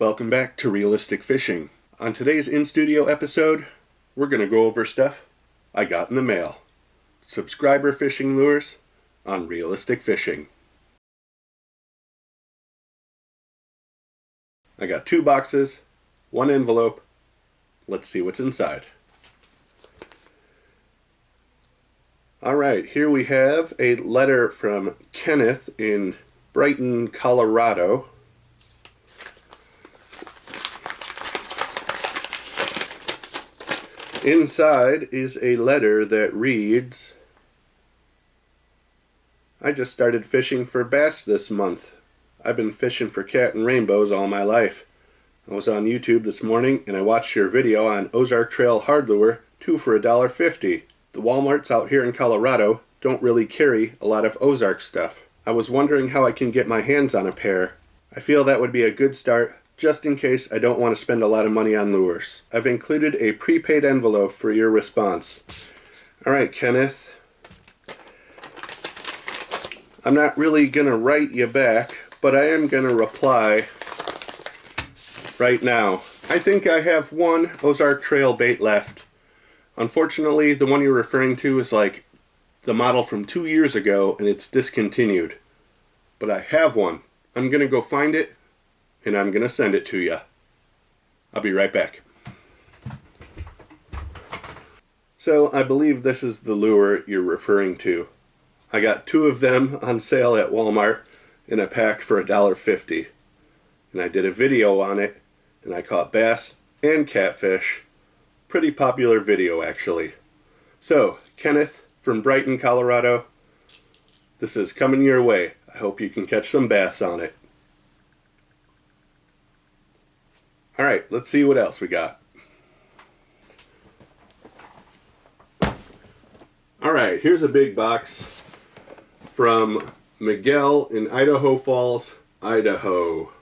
Welcome back to Realistic Fishing. On today's in-studio episode, we're going to go over stuff I got in the mail. Subscriber fishing lures on Realistic Fishing. I got 2 boxes, 1 envelope. Let's see what's inside. Alright, here we have a letter from Kenneth in Brighton, Colorado. Inside is a letter that reads, I just started fishing for bass this month. I've been fishing for cat and rainbows all my life. I was on YouTube this morning and I watched your video on Ozark Trail hard lure, 2 for $1.50. The Walmarts out here in Colorado don't really carry a lot of Ozark stuff. I was wondering how I can get my hands on a pair. I feel that would be a good start, just in case I don't want to spend a lot of money on lures. I've included a prepaid envelope for your response. Alright, Kenneth. I'm not really going to write you back, but I am going to reply right now. I think I have 1 Ozark Trail bait left. Unfortunately, the one you're referring to is like the model from 2 years ago and it's discontinued. But I have one. I'm going to go find it and I'm going to send it to you. I'll be right back. So I believe this is the lure you're referring to. I got 2 of them on sale at Walmart in a pack for $1.50. And I did a video on it and I caught bass and catfish. Pretty popular video actually. So, Kenneth from Brighton, Colorado, this is coming your way. I hope you can catch some bass on it. Alright, let's see what else we got. Alright, here's a big box from Miguel in Idaho Falls, Idaho.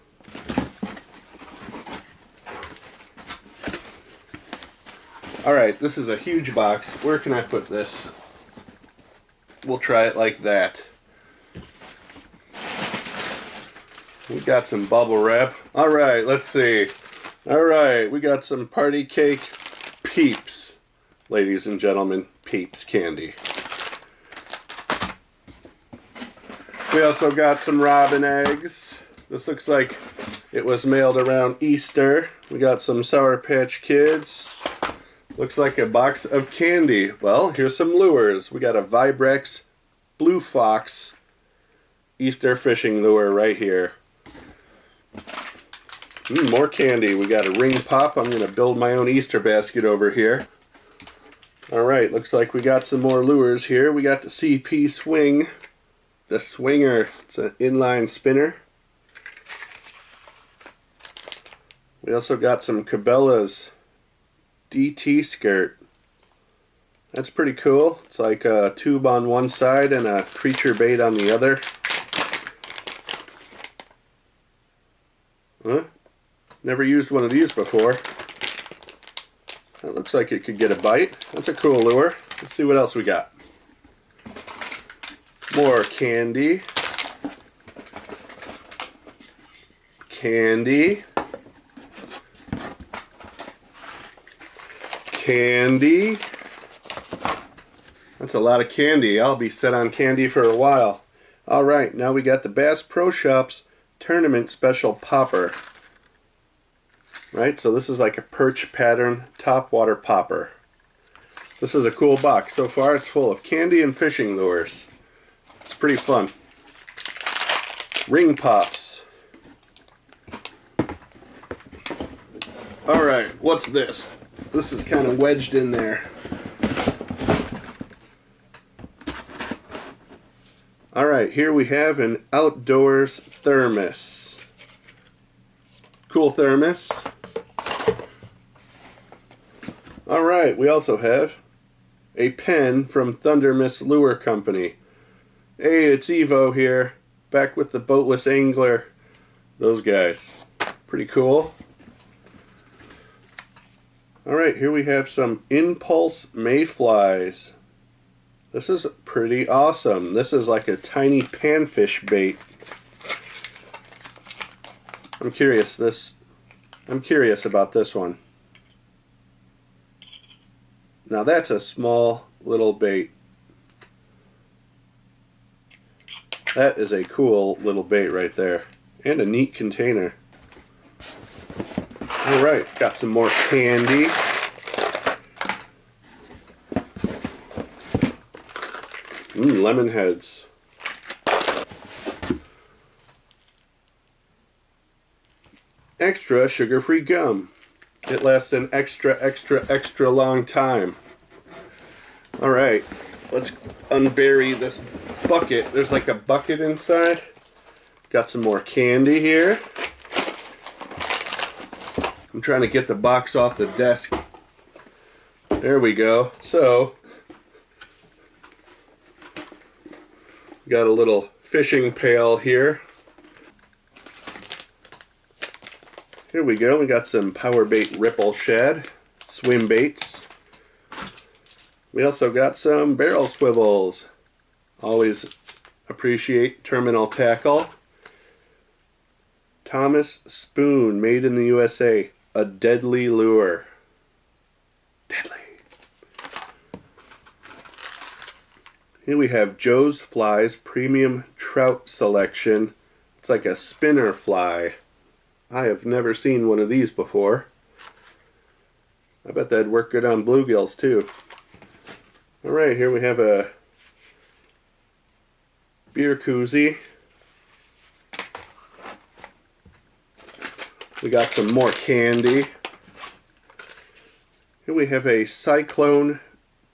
Alright, this is a huge box. Where can I put this? We'll try it like that. We got some bubble wrap. Alright, let's see. Alright, we got some party cake Peeps. Ladies and gentlemen, Peeps candy. We also got some robin eggs. This looks like it was mailed around Easter. We got some Sour Patch Kids. Looks like a box of candy. Well, here's some lures. We got a Vibrex Blue Fox Easter fishing lure right here. More candy. We got a ring pop. I'm going to build my own Easter basket over here. Alright, looks like we got some more lures here. We got the CP Swing. The Swinger. It's an inline spinner. We also got some Cabela's DT skirt. That's pretty cool. It's like a tube on one side and a creature bait on the other. Huh? Never used one of these before. That looks like it could get a bite. That's a cool lure. Let's see what else we got. More candy. Candy. Candy. That's a lot of candy. I'll be set on candy for a while. Alright, now we got the Bass Pro Shops Tournament Special Popper. Right, so this is like a perch pattern topwater popper. This is a cool box. So far it's full of candy and fishing lures. It's pretty fun. Ring pops. Alright, what's this? This is kind of wedged in there. Alright, here we have an outdoors thermos. Cool thermos. Alright, we also have a pen from Thunder Miss Lure Company. Hey, it's Evo here, back with the Boatless Angler. Those guys. Pretty cool. Alright, here we have some Impulse Mayflies. This is pretty awesome. This is like a tiny panfish bait. I'm curious, this I'm curious about this one. Now that's a small little bait. That is a cool little bait right there. And a neat container. Alright, got some more candy. Lemon heads. Extra sugar-free gum. It lasts an extra long time. Alright, let's unbury this bucket. There's like a bucket inside. Got some more candy here. I'm trying to get the box off the desk. There we go. So, got a little fishing pail here. Here we go. We got some power bait ripple shad, swim baits. We also got some barrel swivels. Always appreciate terminal tackle. Thomas spoon, made in the USA. A deadly lure. Deadly. Here we have Joe's Flies Premium Trout Selection. It's like a spinner fly. I have never seen one of these before. I bet that'd work good on bluegills too. Alright, here we have a beer koozie. We got some more candy. Here we have a Cyclone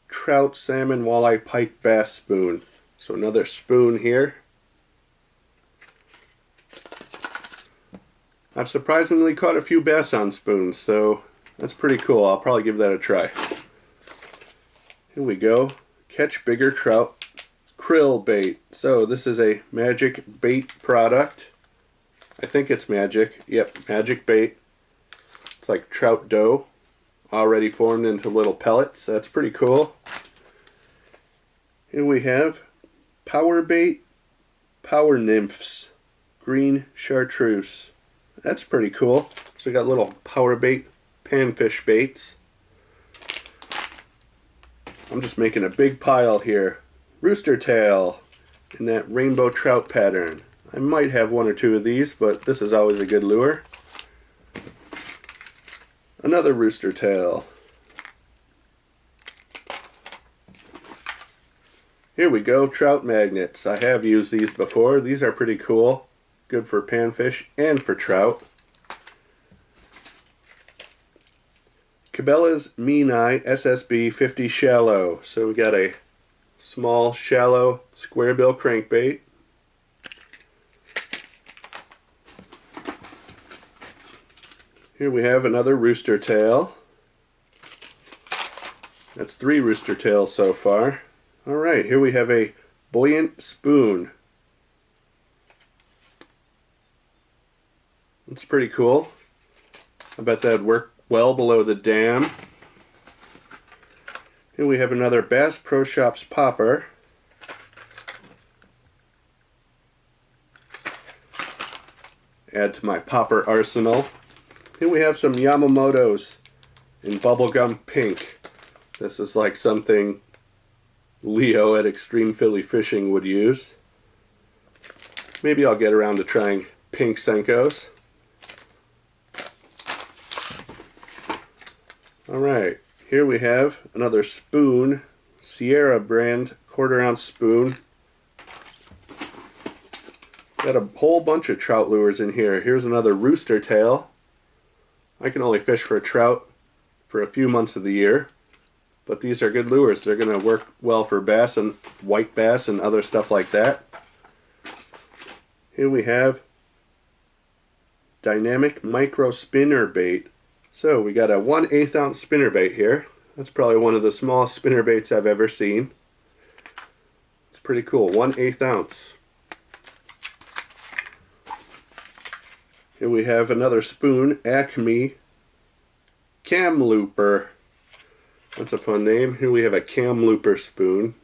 Trout Salmon Walleye Pike Bass Spoon. So another spoon here. I've surprisingly caught a few bass on spoons, so that's pretty cool. I'll probably give that a try. Here we go. Catch bigger trout krill bait. So this is a magic bait product. I think it's magic. Yep, magic bait. It's like trout dough, already formed into little pellets. That's pretty cool. Here we have Power Bait Power Nymphs Green Chartreuse. That's pretty cool. So we got little power bait panfish baits. I'm just making a big pile here. Rooster tail in that rainbow trout pattern. I might have one or two of these, but this is always a good lure. Another rooster tail. Here we go, trout magnets. I have used these before. These are pretty cool. Good for panfish and for trout. Cabela's Menai SSB 50 shallow. So we got a small shallow square bill crankbait. Here we have another rooster tail. That's 3 rooster tails so far. Alright, here we have a buoyant spoon. It's pretty cool. I bet that'd work well below the dam. Here we have another Bass Pro Shops popper. Add to my popper arsenal. Here we have some Yamamoto's in bubblegum pink. This is like something Leo at Extreme Philly Fishing would use. Maybe I'll get around to trying pink Senkos. Alright, here we have another spoon, Sierra brand 1/4 ounce spoon. Got a whole bunch of trout lures in here. Here's another rooster tail. I can only fish for a trout for a few months of the year, but these are good lures. They're going to work well for bass and white bass and other stuff like that. Here we have Dynamic Micro Spinner Bait. So we got a 1/8 ounce spinner bait here. That's probably one of the smallest spinner baits I've ever seen. It's pretty cool, 1/8 ounce. Here we have another spoon, Acme Cam Looper. That's a fun name. Here we have a Cam Looper spoon.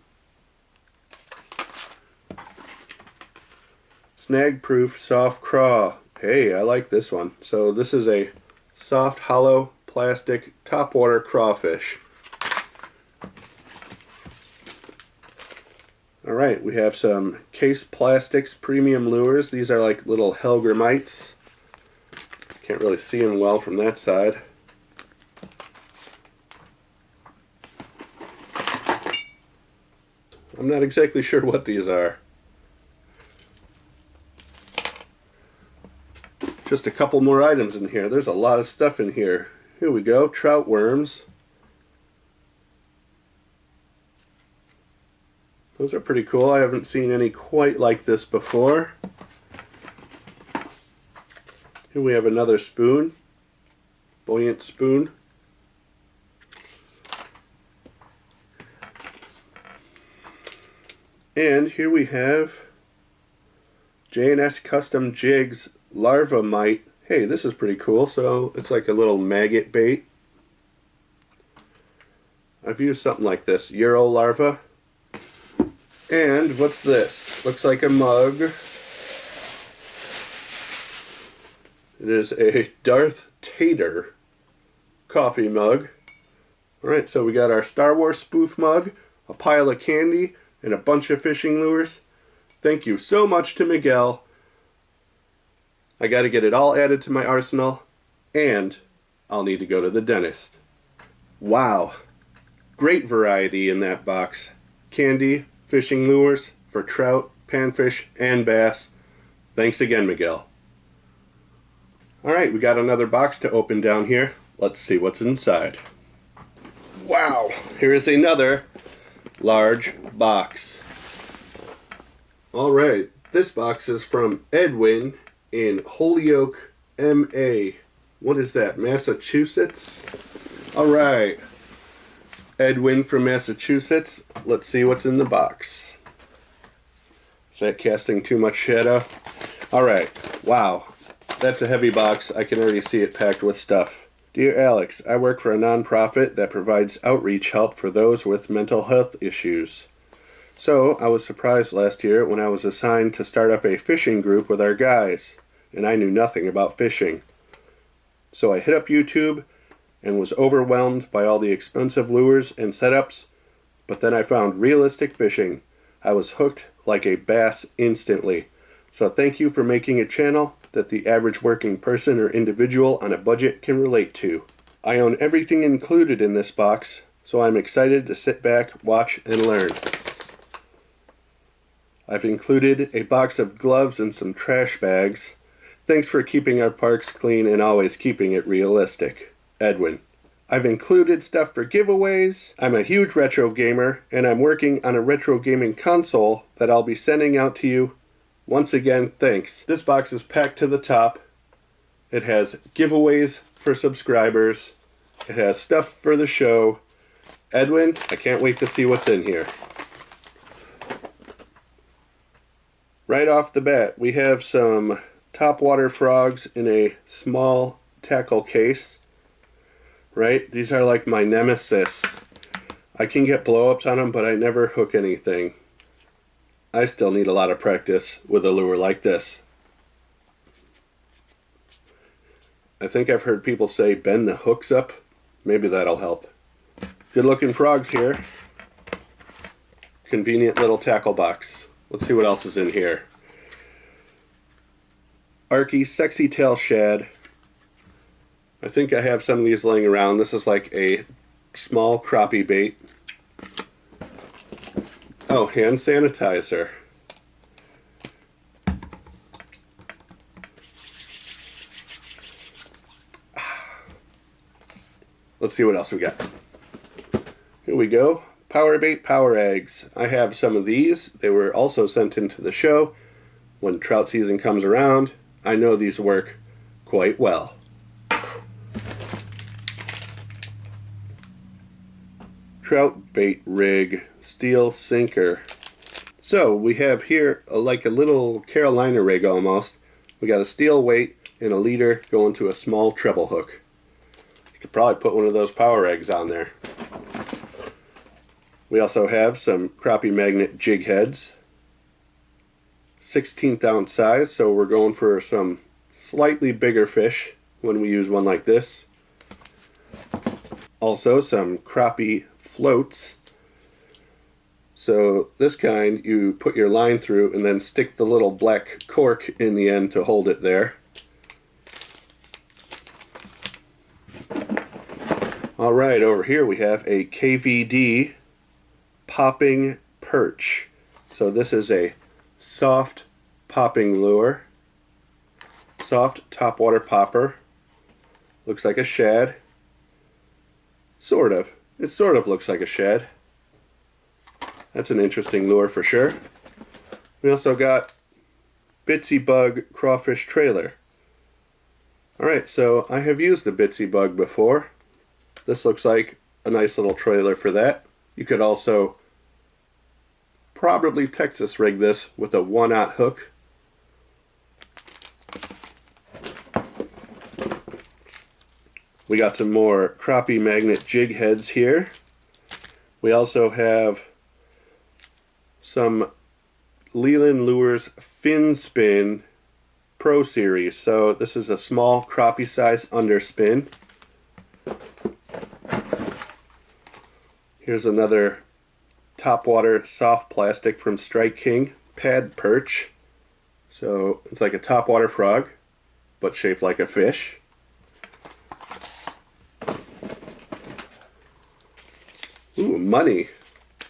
Snag Proof Soft Craw. Hey, I like this one. So this is a soft, hollow, plastic, topwater crawfish. Alright, we have some Case Plastics premium lures. These are like little Hellgrammites. Can't really see them well from that side. I'm not exactly sure what these are. Just a couple more items in here. There's a lot of stuff in here. Here we go, trout worms. Those are pretty cool. I haven't seen any quite like this before. Here we have another spoon. Buoyant spoon. And here we have J&S Custom Jigs Larva Mite. Hey, this is pretty cool. So it's like a little maggot bait. I've used something like this. Euro larva. And what's this? Looks like a mug. It is a Darth Tater coffee mug. Alright, so we got our Star Wars spoof mug, a pile of candy, and a bunch of fishing lures. Thank you so much to Miguel. I got to get it all added to my arsenal, and I'll need to go to the dentist. Wow, great variety in that box. Candy, fishing lures for trout, panfish, and bass. Thanks again, Miguel. Alright, we got another box to open down here. Let's see what's inside. Wow, here is another large box. Alright, this box is from Edwin in Holyoke, MA. What is that, Massachusetts? Alright, Edwin from Massachusetts. Let's see what's in the box. Is that casting too much shadow? Alright, wow. That's a heavy box. I can already see it packed with stuff. Dear Alex, I work for a nonprofit that provides outreach help for those with mental health issues. So, I was surprised last year when I was assigned to start up a fishing group with our guys, and I knew nothing about fishing. So I hit up YouTube and was overwhelmed by all the expensive lures and setups, but then I found realistic fishing. I was hooked like a bass instantly. So thank you for making a channel that the average working person or individual on a budget can relate to. I own everything included in this box, so I'm excited to sit back, watch, and learn. I've included a box of gloves and some trash bags. Thanks for keeping our parks clean and always keeping it realistic. Edwin. I've included stuff for giveaways. I'm a huge retro gamer, and I'm working on a retro gaming console that I'll be sending out to you. Once again, thanks. This box is packed to the top. It has giveaways for subscribers. It has stuff for the show. Edwin, I can't wait to see what's in here. Right off the bat, we have some topwater frogs in a small tackle case. Right? These are like my nemesis. I can get blow-ups on them, but I never hook anything. I still need a lot of practice with a lure like this. I think I've heard people say bend the hooks up. Maybe that'll help. Good looking frogs here. Convenient little tackle box. Let's see what else is in here. Arky Sexy Tail Shad. I think I have some of these laying around. This is like a small crappie bait. Oh, hand sanitizer. Let's see what else we got. Here we go. Power bait, power eggs. I have some of these. They were also sent into the show. When trout season comes around, I know these work quite well. Trout bait rig, steel sinker. So we have here like a little Carolina rig almost. We got a steel weight and a leader going to a small treble hook. You could probably put one of those power eggs on there. We also have some crappie magnet jig heads. 16th ounce size, so we're going for some slightly bigger fish when we use one like this. Also some crappie floats. So this kind you put your line through and then stick the little black cork in the end to hold it there. Alright, over here we have a KVD popping perch. So this is a soft popping lure. Soft topwater popper. Looks like a shad. Sort of. It sort of looks like a shad. That's an interesting lure for sure. We also got Bitsy Bug crawfish trailer. Alright, so I have used the Bitsy Bug before. This looks like a nice little trailer for that. You could also probably Texas rig this with a 1/0 hook. We got some more crappie magnet jig heads here. We also have some Leland Lures Fin Spin Pro Series. So this is a small crappie size underspin. Here's another topwater soft plastic from Strike King pad perch. So it's like a topwater frog, but shaped like a fish. Ooh, money.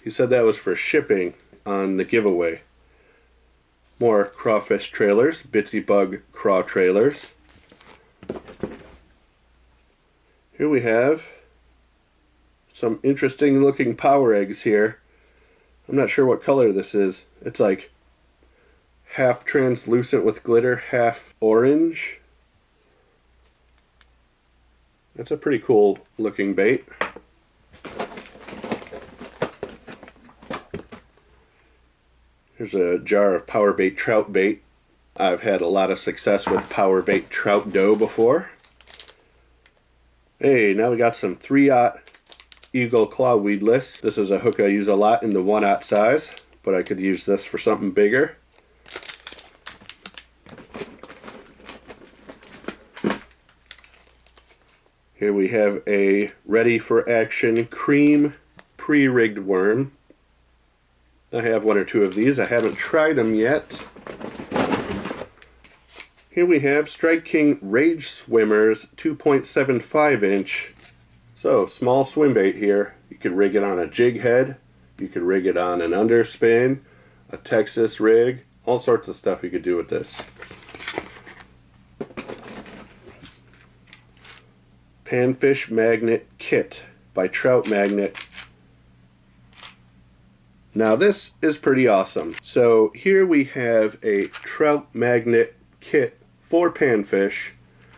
He said that was for shipping on the giveaway. More crawfish trailers, Bitsy Bug craw trailers. Here we have some interesting looking power eggs here. I'm not sure what color this is. It's like half translucent with glitter, half orange. That's a pretty cool looking bait. Here's a jar of power bait trout bait. I've had a lot of success with power bait trout dough before. Hey, now we got some 3/0 Eagle Claw weedless. This is a hook I use a lot in the 1/0 size, but I could use this for something bigger. Here we have a ready for action cream pre-rigged worm. I have 1 or 2 of these. I haven't tried them yet. Here we have Strike King Rage Swimmers 2.75 inch. So, small swim bait here. You could rig it on a jig head. You could rig it on an underspin, a Texas rig, all sorts of stuff you could do with this. Panfish Magnet Kit by Trout Magnet. Now this is pretty awesome. So here we have a Trout Magnet Kit for panfish.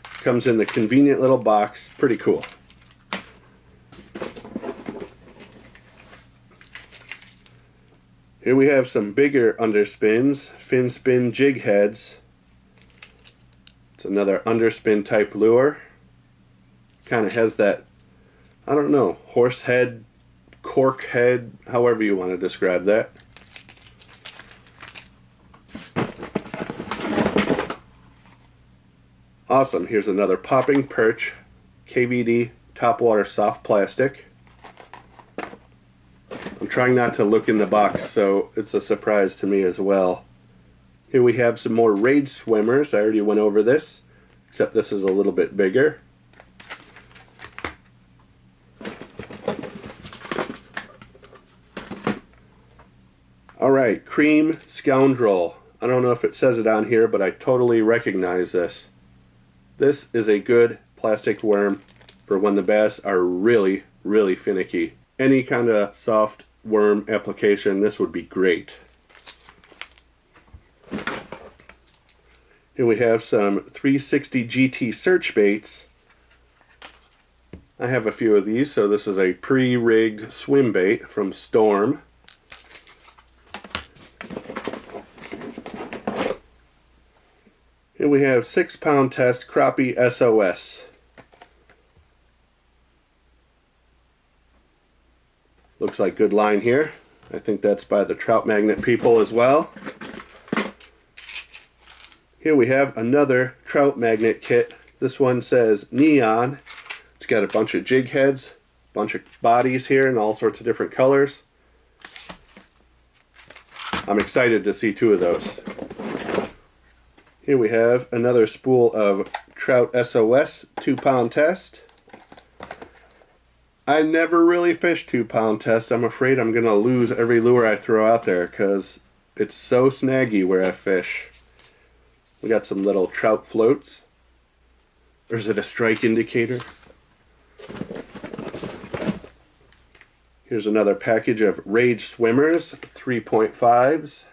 Comes in the convenient little box. Pretty cool. Here we have some bigger underspins, fin spin jig heads. It's another underspin type lure. Kind of has that, I don't know, horse head, cork head, however you want to describe that. Awesome, here's another popping perch, KVD topwater soft plastic. I'm trying not to look in the box, so it's a surprise to me as well. Here we have some more Rage Swimmers. I already went over this, except this is a little bit bigger. Alright, Cream Scoundrel. I don't know if it says it on here, but I totally recognize this. This is a good plastic worm for when the bass are really, really finicky. Any kind of soft worm application, this would be great. Here we have some 360 GT search baits. I have a few of these, so this is a pre-rigged swim bait from Storm. Here we have 6-pound test crappie SOS. Looks like good line here. I think that's by the Trout Magnet people as well. Here we have another Trout Magnet kit This one says Neon. It's got a bunch of jig heads, a bunch of bodies here in all sorts of different colors. I'm excited to see 2 of those. Here we have another spool of Trout SOS 2-pound test. I never really fish 2-pound test. I'm afraid I'm going to lose every lure I throw out there because it's so snaggy where I fish. We got some little trout floats. Or is it a strike indicator? Here's another package of Rage Swimmers 3.5s.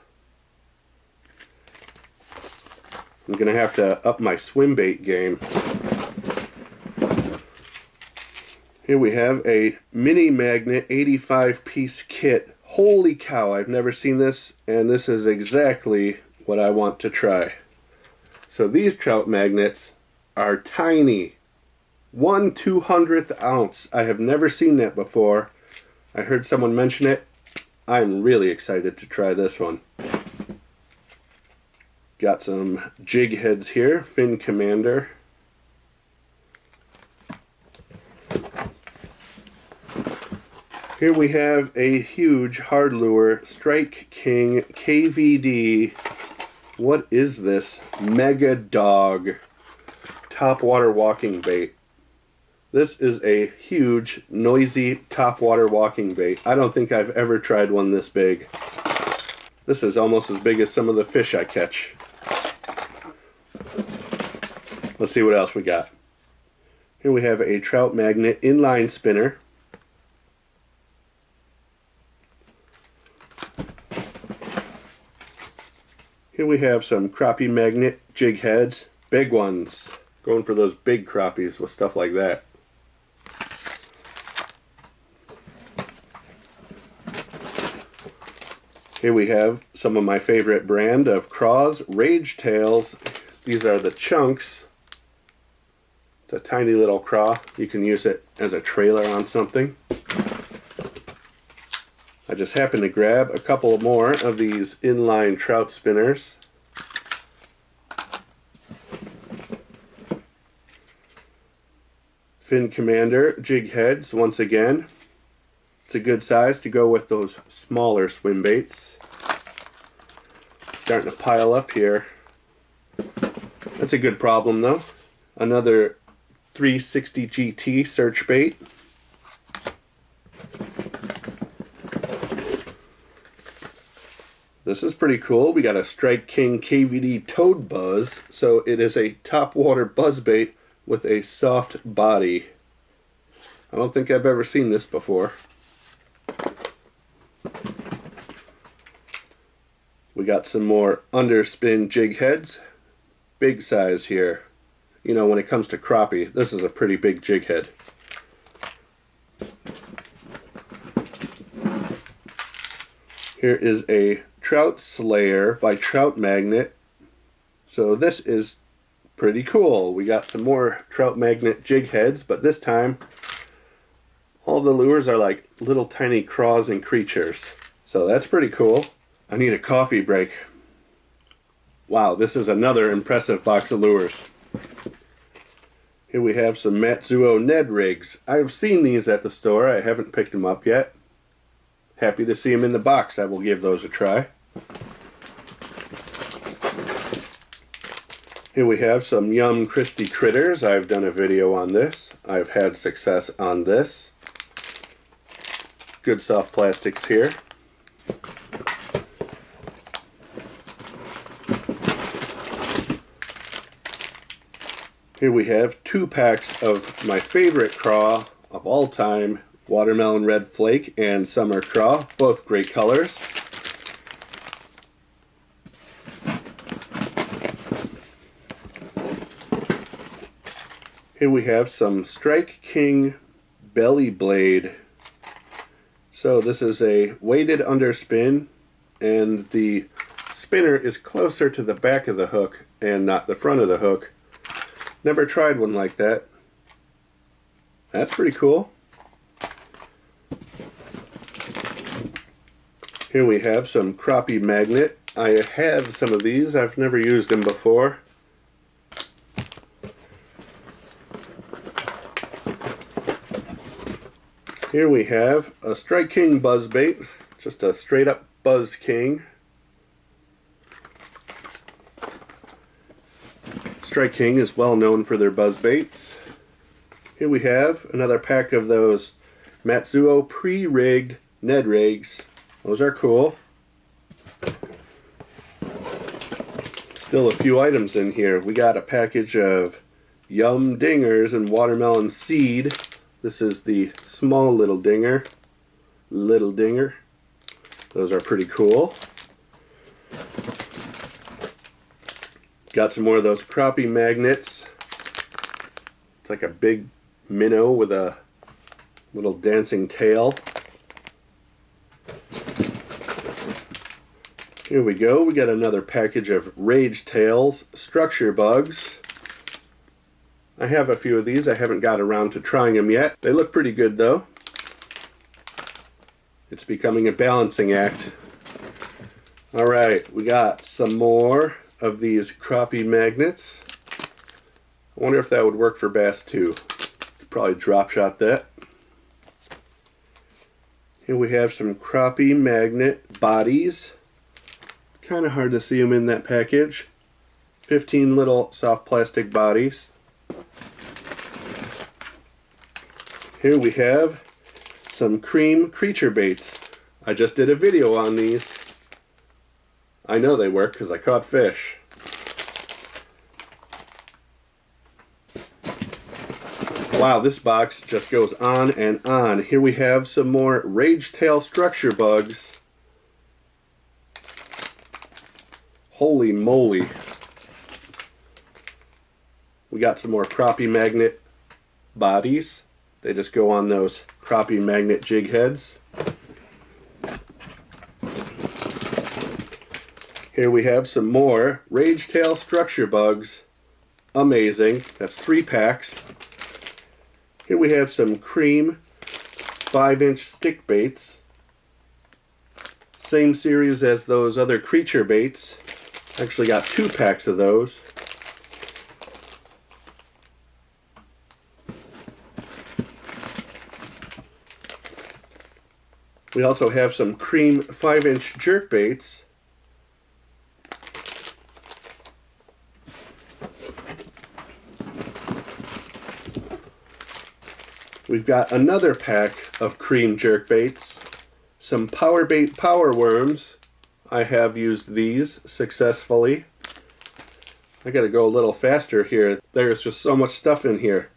I'm going to have to up my swim bait game. Here we have a mini magnet 85-piece kit. Holy cow, I've never seen this, and this is exactly what I want to try. So these trout magnets are tiny. 1/200th ounce. I have never seen that before. I heard someone mention it. I'm really excited to try this one. Got some jig heads here, Fin Commander. Here we have a huge hard lure, Strike King KVD. What is this? Mega Dog topwater walking bait. This is a huge, noisy topwater walking bait. I don't think I've ever tried one this big. This is almost as big as some of the fish I catch. Let's see what else we got. Here we have a trout magnet inline spinner. Here we have some crappie magnet jig heads, big ones. Going for those big crappies with stuff like that. Here we have some of my favorite brand of craws, Rage Tails. These are the chunks. It's a tiny little craw. You can use it as a trailer on something. I just happened to grab a couple more of these inline trout spinners. Fin Commander jig heads once again. It's a good size to go with those smaller swim baits. Starting to pile up here. That's a good problem though. Another 360 GT search bait. This is pretty cool. We got a Strike King KVD Toad Buzz. So it is a topwater buzz bait with a soft body. I don't think I've ever seen this before. We got some more underspin jig heads. Big size here. You know, when it comes to crappie, this is a pretty big jig head. Here is a Trout Slayer by Trout Magnet. So this is pretty cool. We got some more Trout Magnet jig heads, but this time all the lures are like little tiny craws and creatures. So that's pretty cool. I need a coffee break. Wow, this is another impressive box of lures. Here we have some Matsuo Ned rigs. I've seen these at the store. I haven't picked them up yet. Happy to see them in the box. I will give those a try. Here we have some Yum Christy Critters. I've done a video on this. I've had success on this. Good soft plastics here. Here we have 2 packs of my favorite craw of all time, Watermelon Red Flake and Summer Craw, both great colors. Here we have some Strike King Belly Blade. So this is a weighted underspin, and the spinner is closer to the back of the hook and not the front of the hook. Never tried one like that. That's pretty cool. Here we have some crappie magnet. I have some of these. I've never used them before. Here we have a Strike King buzzbait, just a straight up Buzz King. Strike King is well known for their buzzbaits. Here we have another pack of those Matsuo pre-rigged Ned rigs. Those are cool. Still a few items in here. We got a package of Yum Dingers and Watermelon Seed. This is the small little dinger. Those are pretty cool. Got some more of those crappie magnets. It's like a big minnow with a little dancing tail. Here we go. We got another package of Rage Tails structure bugs. I have a few of these. I haven't got around to trying them yet. They look pretty good though. It's becoming a balancing act. Alright, we got some more of these crappie magnets. I wonder if that would work for bass too. Could probably drop shot that. Here we have some crappie magnet bodies. Kind of hard to see them in that package. 15 little soft plastic bodies. Here we have some cream creature baits. I just did a video on these. I know they work because I caught fish. Wow, this box just goes on and on. Here we have some more Rage Tail structure bugs. Holy moly. We got some more crappie magnet bodies. They just go on those crappie magnet jig heads. Here we have some more Rage Tail structure bugs. Amazing. That's 3 packs. Here we have some cream 5-inch stick baits. Same series as those other creature baits. Actually got 2 packs of those. We also have some cream 5-inch jerk baits. We've got another pack of cream jerk baits. Some power bait power worms. I have used these successfully. I gotta go a little faster here. There's just so much stuff in here.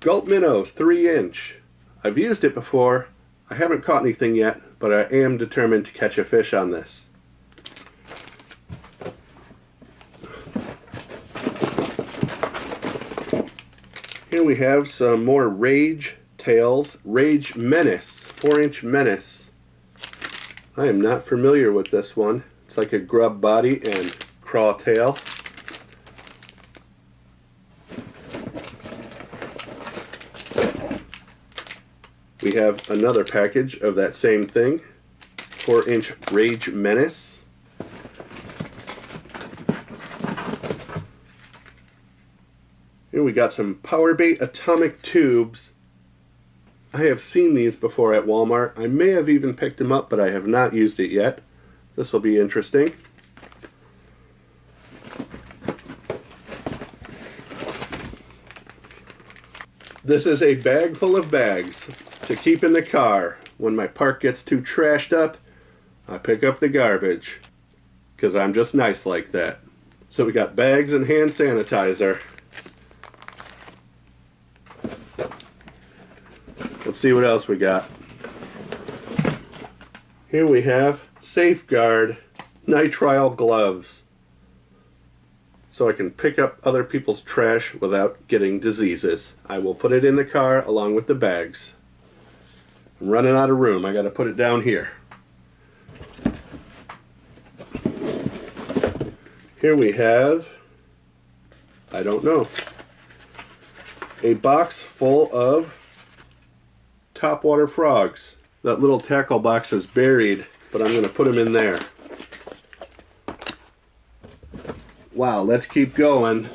Gulp minnow 3-inch. I've used it before. I haven't caught anything yet, but I am determined to catch a fish on this. Here we have some more Rage Tails Rage Menace 4-inch Menace. I am not familiar with this one. It's like a grub body and craw tail. We have another package of that same thing. 4-inch Rage Menace. Here we got some power bait atomic tubes. I have seen these before at Walmart. I may have even picked them up, but I have not used it yet. This will be interesting. This is a bag full of bags to keep in the car. When my park gets too trashed up, I pick up the garbage, because I'm just nice like that. So we got bags and hand sanitizer. Let's see what else we got. Here we have Safeguard nitrile gloves, so I can pick up other people's trash without getting diseases. I will put it in the car along with the bags. I'm running out of room. I gotta put it down here. Here we have, I don't know, a box full of topwater frogs. That little tackle box is buried, but I'm going to put them in there. Wow, let's keep going.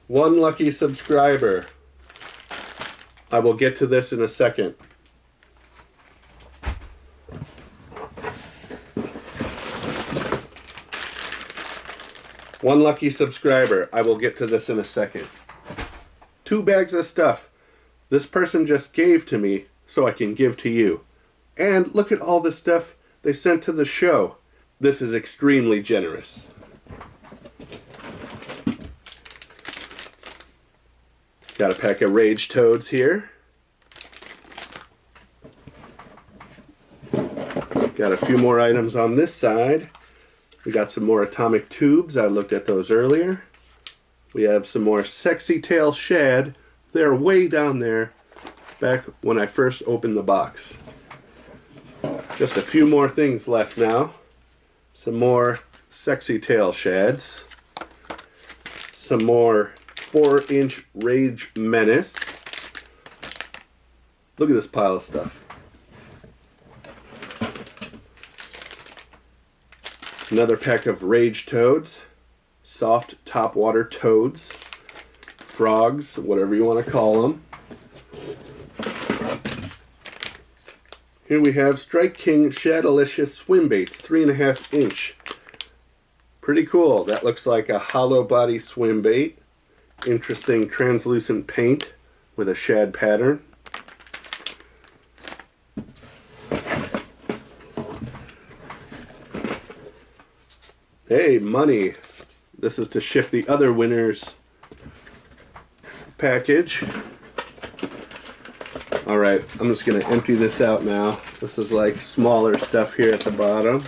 One lucky subscriber. I will get to this in a second. One lucky subscriber. I will get to this in a second. 2 bags of stuff this person just gave to me so I can give to you. And look at all the stuff they sent to the show. This is extremely generous. Got a pack of Rage Toads here. Got a few more items on this side. We got some more atomic tubes. I looked at those earlier. We have some more sexy tail shad. They're way down there back when I first opened the box. Just a few more things left now. Some more sexy tail shads. Some more 4-inch Rage Menace. Look at this pile of stuff. Another pack of Rage Toads, soft topwater toads, frogs, whatever you want to call them. Here we have Strike King Shadalicious Swim Baits, 3.5 inch. Pretty cool. That looks like a hollow body swim bait. Interesting translucent paint with a shad pattern. Hey, money. This is to ship the other winner's package. Alright, I'm just going to empty this out now. This is like smaller stuff here at the bottom.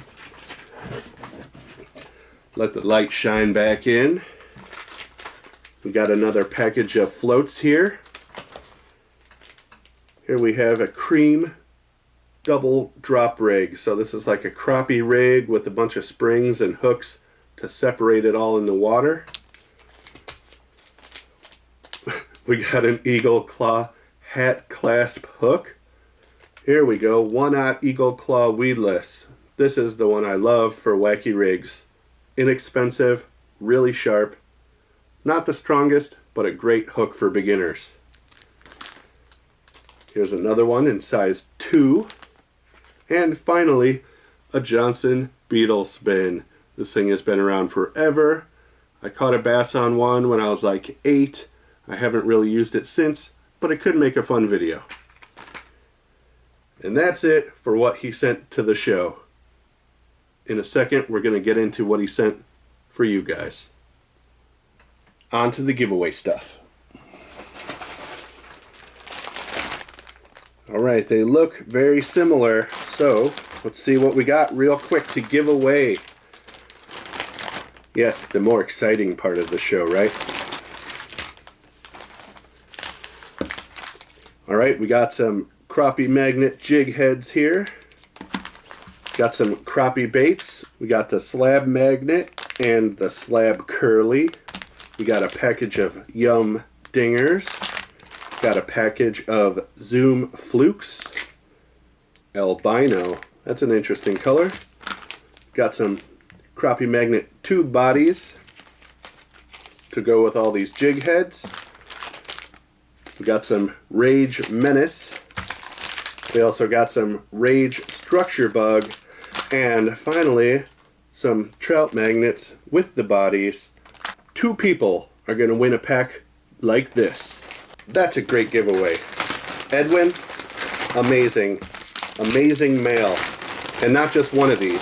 Let the light shine back in. We got another package of floats here. Here we have a cream double drop rig. So this is like a crappie rig with a bunch of springs and hooks to separate it all in the water. We got an eagle claw hat clasp hook. Here we go, 1/0 eagle claw weedless. This is the one I love for wacky rigs. Inexpensive, really sharp. Not the strongest, but a great hook for beginners. Here's another one in size 2. And finally, a Johnson Beetle Spin. This thing has been around forever. I caught a bass on one when I was like 8. I haven't really used it since, but it could make a fun video. And that's it for what he sent to the show. In a second, we're going to get into what he sent for you guys. On to the giveaway stuff. Alright, they look very similar, so let's see what we got real quick to give away. Yes, the more exciting part of the show, right? Alright, we got some crappie magnet jig heads here. Got some crappie baits. We got the slab magnet and the slab curly. We got a package of Yum dingers. Got a package of Zoom flukes. Albino. That's an interesting color. Got some crappie magnet tube bodies to go with all these jig heads. We got some Rage Menace. We also got some Rage Structure Bug. And finally, some trout magnets with the bodies. 2 people are going to win a pack like this. That's a great giveaway. Edwin, amazing. Amazing mail. And not just one of these.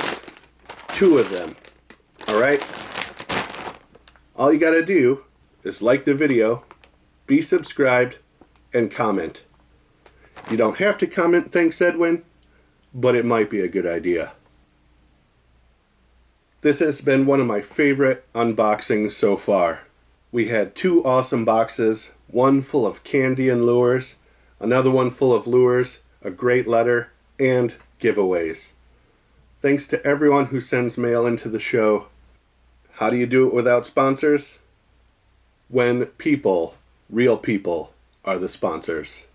2 of them. Alright? All you gotta do is like the video, be subscribed, and comment. You don't have to comment, thanks Edwin, but it might be a good idea. This has been one of my favorite unboxings so far. We had 2 awesome boxes, one full of candy and lures, another one full of lures, a great letter, and giveaways. Thanks to everyone who sends mail into the show. How do you do it without sponsors? When people, real people, are the sponsors.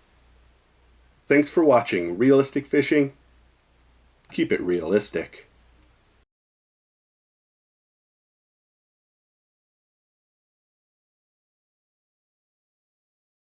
Thanks for watching Realistic Fishing. Keep it realistic.